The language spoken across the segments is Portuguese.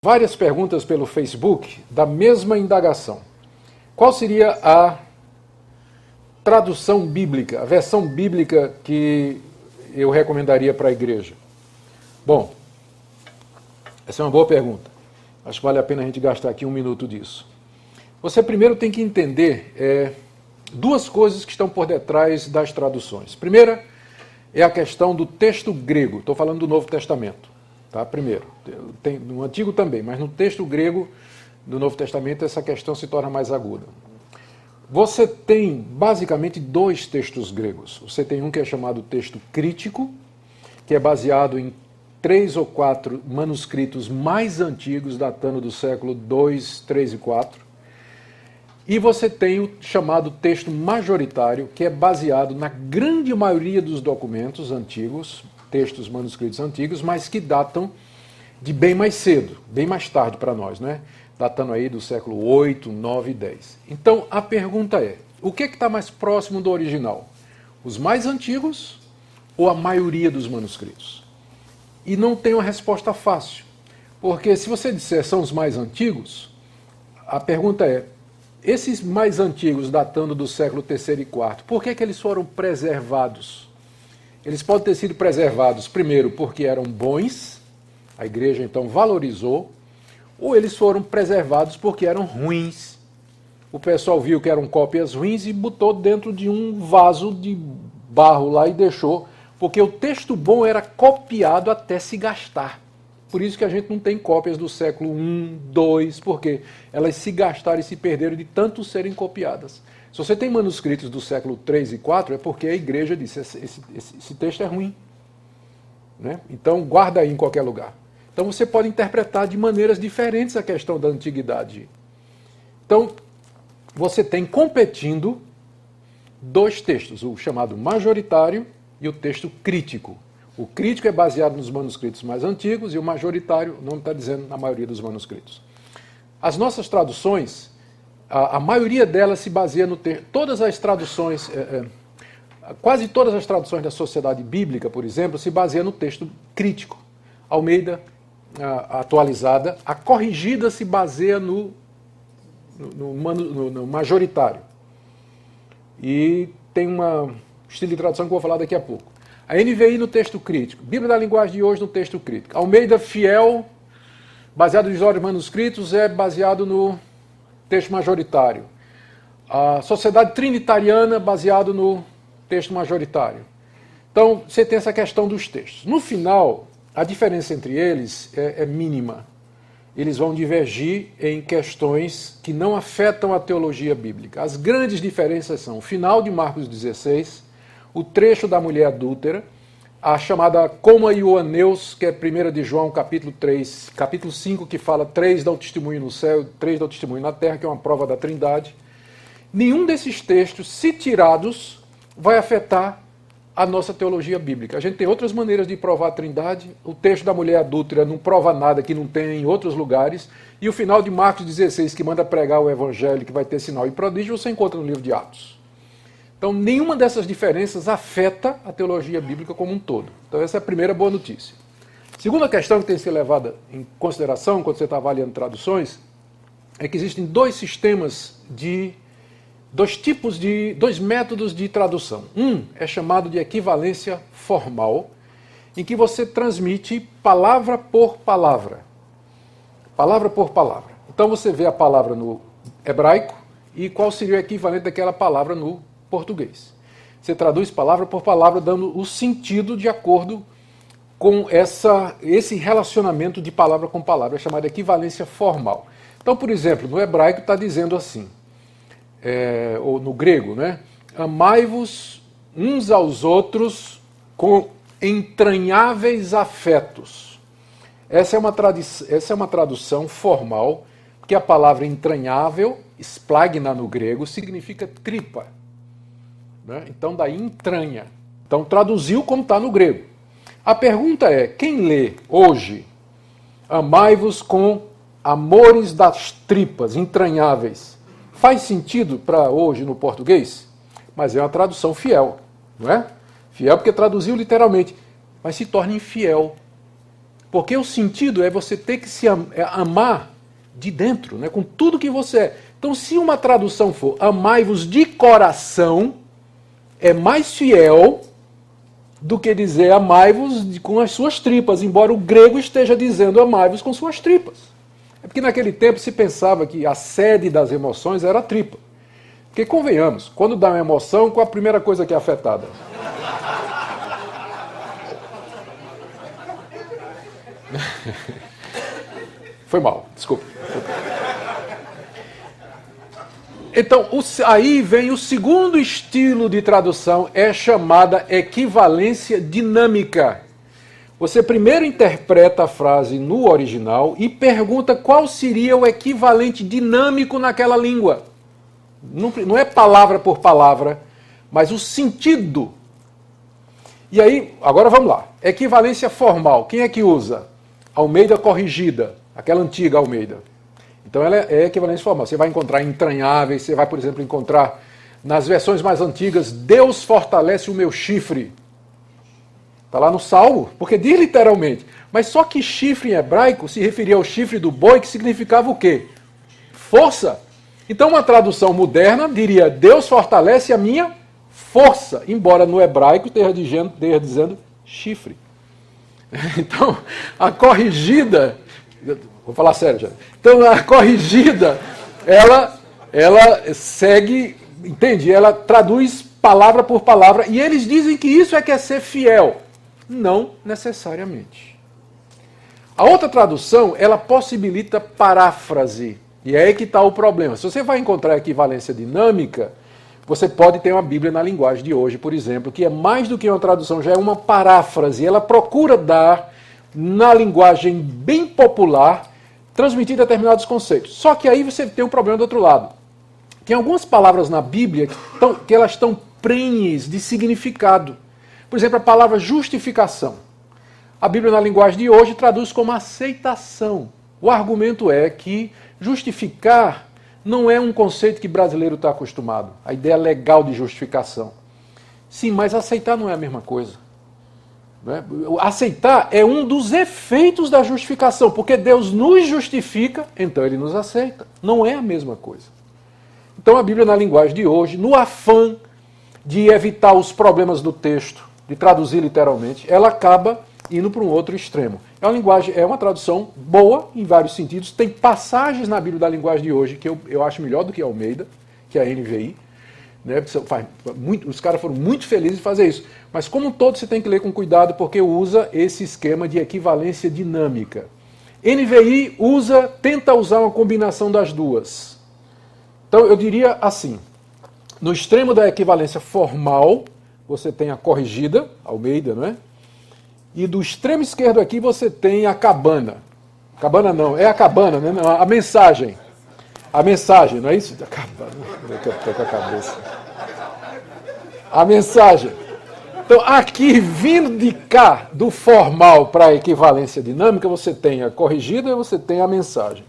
Várias perguntas pelo Facebook da mesma indagação. Qual seria a tradução bíblica, a versão bíblica que eu recomendaria para a igreja? Bom, essa é uma boa pergunta. Acho que vale a pena a gente gastar aqui um minuto disso. Você primeiro tem que entender duas coisas que estão por detrás das traduções. Primeira é a questão do texto grego. Estou falando do Novo Testamento. Tá? Primeiro, tem no Antigo também, mas no texto grego do Novo Testamento essa questão se torna mais aguda. Você tem basicamente dois textos gregos. Você tem um que é chamado texto crítico, que é baseado em 3 ou 4 manuscritos mais antigos, datando do século 2, 3 e 4. E você tem o chamado texto majoritário, que é baseado na grande maioria dos documentos antigos, textos manuscritos antigos, mas que datam de bem mais cedo, bem mais tarde para nós, né? Datando aí do século 8, 9 e 10. Então, a pergunta é, o que está mais próximo do original? Os mais antigos ou a maioria dos manuscritos? E não tem uma resposta fácil, porque se você disser são os mais antigos, a pergunta é, esses mais antigos, datando do século 3º e 4º, por que eles foram preservados? Eles podem ter sido preservados, primeiro, porque eram bons, a igreja então valorizou, ou eles foram preservados porque eram ruins. O pessoal viu que eram cópias ruins e botou dentro de um vaso de barro lá e deixou, porque o texto bom era copiado até se gastar. Por isso que a gente não tem cópias do século I, II, porque elas se gastaram e se perderam de tanto serem copiadas. Se você tem manuscritos do século III e IV, é porque a igreja disse, esse texto é ruim. Né? Então, guarda aí em qualquer lugar. Então, você pode interpretar de maneiras diferentes a questão da antiguidade. Então, você tem competindo dois textos, o chamado majoritário e o texto crítico. O crítico é baseado nos manuscritos mais antigos e o majoritário, o nome está dizendo, na maioria dos manuscritos. As nossas traduções, a maioria delas se baseia no texto. Todas as traduções, quase todas as traduções da Sociedade Bíblica, por exemplo, se baseiam no texto crítico. Almeida, atualizada, a corrigida se baseia no majoritário. E tem um estilo de tradução que eu vou falar daqui a pouco. A NVI no texto crítico, Bíblia da Linguagem de Hoje no texto crítico. Almeida Fiel, baseado nos olhos manuscritos, é baseado no texto majoritário. A Sociedade Trinitariana, baseado no texto majoritário. Então, você tem essa questão dos textos. No final, a diferença entre eles é mínima. Eles vão divergir em questões que não afetam a teologia bíblica. As grandes diferenças são o final de Marcos 16, o trecho da mulher adúltera, a chamada Coma e o Aneus, que é 1 de João, capítulo 3, capítulo 5, que fala 3 dá o testemunho no céu, 3 dá o testemunho na terra, que é uma prova da Trindade. Nenhum desses textos, se tirados, vai afetar a nossa teologia bíblica. A gente tem outras maneiras de provar a Trindade, o texto da mulher adúltera não prova nada que não tem em outros lugares, e o final de Marcos 16, que manda pregar o evangelho, que vai ter sinal e prodígio, você encontra no livro de Atos. Então, nenhuma dessas diferenças afeta a teologia bíblica como um todo. Então, essa é a primeira boa notícia. Segunda questão que tem que ser levada em consideração quando você está avaliando traduções é que existem dois métodos de tradução. Um é chamado de equivalência formal, em que você transmite palavra por palavra. Palavra por palavra. Então, você vê a palavra no hebraico e qual seria o equivalente daquela palavra no português. Você traduz palavra por palavra, dando o sentido de acordo com esse relacionamento de palavra com palavra, é chamado de equivalência formal. Então, por exemplo, no hebraico está dizendo assim, ou no grego, né? Amai-vos uns aos outros com entranháveis afetos. Essa é uma tradução formal, porque a palavra entranhável, splagna no grego, significa tripa. Né? Então, daí entranha. Então, traduziu como está no grego. A pergunta é, quem lê hoje Amai-vos com amores das tripas, entranháveis. Faz sentido para hoje no português? Mas é uma tradução fiel, não é? Fiel porque traduziu literalmente, mas se torna infiel. Porque o sentido é você ter que se amar de dentro, né? Com tudo que você é. Então, se uma tradução for amai-vos de coração, é mais fiel do que dizer amai-vos com as suas tripas, embora o grego esteja dizendo amai-vos com suas tripas. É porque naquele tempo se pensava que a sede das emoções era a tripa. Porque convenhamos, quando dá uma emoção, qual a primeira coisa que é afetada? Foi mal, desculpa. Então, aí vem o segundo estilo de tradução, é chamada equivalência dinâmica. Você primeiro interpreta a frase no original e pergunta qual seria o equivalente dinâmico naquela língua. Não é palavra por palavra, mas o sentido. E aí, agora vamos lá. Equivalência formal, quem é que usa? Almeida corrigida, aquela antiga Almeida. Então ela é equivalência formal. Você vai encontrar entranháveis, você vai, por exemplo, encontrar nas versões mais antigas, Deus fortalece o meu chifre. Está lá no Salmo, porque diz literalmente. Mas só que chifre em hebraico se referia ao chifre do boi, que significava o quê? Força. Então uma tradução moderna diria, Deus fortalece a minha força, embora no hebraico esteja dizendo chifre. Então, a corrigida... Vou falar sério já. Então, a corrigida, ela segue, entende? Ela traduz palavra por palavra, e eles dizem que isso é que é ser fiel. Não necessariamente. A outra tradução, ela possibilita paráfrase, e é aí que está o problema. Se você vai encontrar equivalência dinâmica, você pode ter uma Bíblia na linguagem de hoje, por exemplo, que é mais do que uma tradução, já é uma paráfrase. Ela procura dar, na linguagem bem popular, transmitir determinados conceitos. Só que aí você tem um problema do outro lado. Tem algumas palavras na Bíblia que elas estão prenhes de significado. Por exemplo, a palavra justificação. A Bíblia na linguagem de hoje traduz como aceitação. O argumento é que justificar não é um conceito que brasileiro está acostumado. A ideia legal de justificação. Sim, mas aceitar não é a mesma coisa. Né? Aceitar é um dos efeitos da justificação, porque Deus nos justifica, então Ele nos aceita. Não é a mesma coisa. Então a Bíblia na linguagem de hoje, no afã de evitar os problemas do texto, de traduzir literalmente, ela acaba indo para um outro extremo. É uma tradução boa em vários sentidos. Tem passagens na Bíblia da linguagem de hoje que eu acho melhor do que a Almeida, que é a NVI. Né? Os caras foram muito felizes em fazer isso. Mas como um todo você tem que ler com cuidado porque usa esse esquema de equivalência dinâmica. NVI tenta usar uma combinação das duas. Então eu diria assim, no extremo da equivalência formal, você tem a corrigida, Almeida, não é? E do extremo esquerdo aqui você tem a cabana. Cabana não, é a cabana, né? Não, a mensagem. A mensagem, não é isso? A cabana, eu estou com a cabeça. A mensagem. Então, aqui, vindo de cá, do formal para a equivalência dinâmica, você tem a corrigida e você tem a mensagem.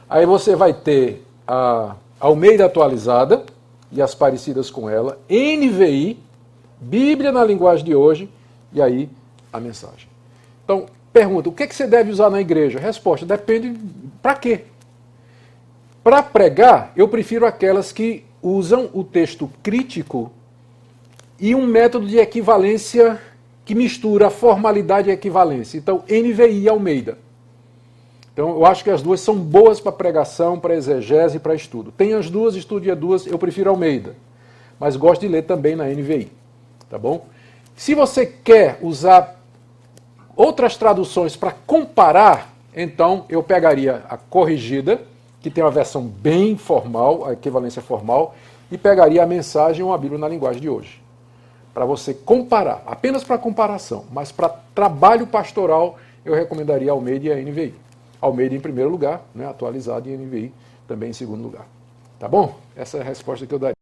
Aí você vai ter a Almeida atualizada e as parecidas com ela, NVI, Bíblia na linguagem de hoje, e aí a mensagem. Então, pergunta, o que você deve usar na igreja? Resposta, depende para quê? Para pregar, eu prefiro aquelas que usam o texto crítico e um método de equivalência que mistura formalidade e equivalência. Então, NVI e Almeida. Então, eu acho que as duas são boas para pregação, para exegese e para estudo. Tem as duas, estude as duas, eu prefiro Almeida. Mas gosto de ler também na NVI. Tá bom? Se você quer usar outras traduções para comparar, então eu pegaria a corrigida, que tem uma versão bem formal, a equivalência formal, e pegaria a mensagem ou a Bíblia na linguagem de hoje. Para você comparar, apenas para comparação, mas para trabalho pastoral, eu recomendaria a Almeida e a NVI. Almeida em primeiro lugar, né, atualizado, e a NVI também em segundo lugar. Tá bom? Essa é a resposta que eu daria.